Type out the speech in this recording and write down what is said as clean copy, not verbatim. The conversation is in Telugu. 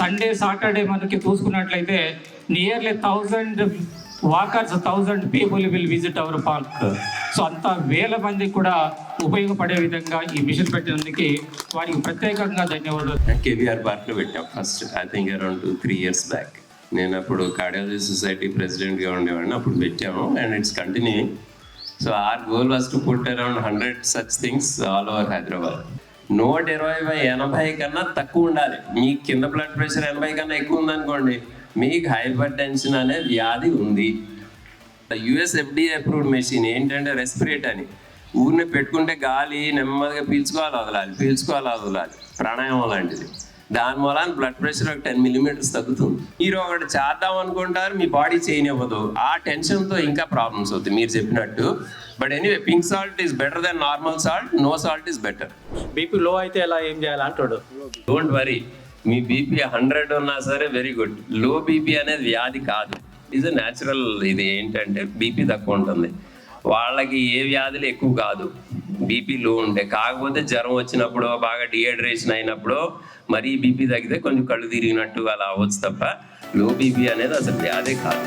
సండే సాటర్డే మనకి చూసుకున్నట్లయితే nearly 1000 walkers 1000 people will visit our park. So అంత వేల మంది కూడా ఉపయోగపడే విధంగా ఈ మిషన్ పెట్టినందుకు వారికి ప్రత్యేకంగా ధన్యవాదాలు. కేవీఆర్ పార్క్లో పెట్టాం first, I think around 2-3 years back. నేను అప్పుడు కార్డియాలజీ సొసైటీ ప్రెసిడెంట్గా ఉండేవాడిని, అప్పుడు పెట్టాము and it's continuing. So our goal was to put around 100 such things all over Hyderabad. 120/80 కన్నా తక్కువ ఉండాలి. మీ కింద బ్లడ్ ప్రెషర్ 80 కన్నా ఎక్కువ ఉందనుకోండి, మీకు హైపర్ టెన్షన్ అనే వ్యాధి ఉంది. యుఎస్ FDA అప్రూవ్డ్ మెషిన్ ఏంటంటే రెస్పిరేట్ అని, ఊరిని పెట్టుకుంటే గాలి నెమ్మదిగా పీల్చుకోవాలి వదలాలి, ప్రాణాయామం లాంటిది. దాని మూలాన బ్లడ్ ప్రెషర్ ఒక 10 millimeters తగ్గుతుంది. మీరు ఒకటి చేద్దాం అనుకుంటారు, మీ బాడీ చేయనివ్వదు. ఆ టెన్షన్తో ఇంకా ప్రాబ్లమ్స్ అవుతాయి మీరు చెప్పినట్టు. But anyway, pink salt is better than normal salt, no salt is better. BP low అయితే ఎలా ఏం చేయాలి అంటాడు. డోంట్ వరీ, మీ బీపీ 100 ఉన్నా సరే వెరీ గుడ్. లో బీపీ అనేది వ్యాధి కాదు, ఈజ్ అ న్యాచురల్. ఇది ఏంటంటే బీపీ తక్కువ ఉంటుంది వాళ్ళకి, ఏ వ్యాధులు ఎక్కువ కాదు బీపీ లో ఉంటే. కాకపోతే జ్వరం వచ్చినప్పుడు, బాగా డిహైడ్రేషన్ అయినప్పుడు, మరీ బీపీ తగ్గితే కొంచెం కళ్ళు తిరిగినట్టు అలా అవ్వచ్చు తప్ప లో బీపీ అనేది అసలు వ్యాధే కాదు.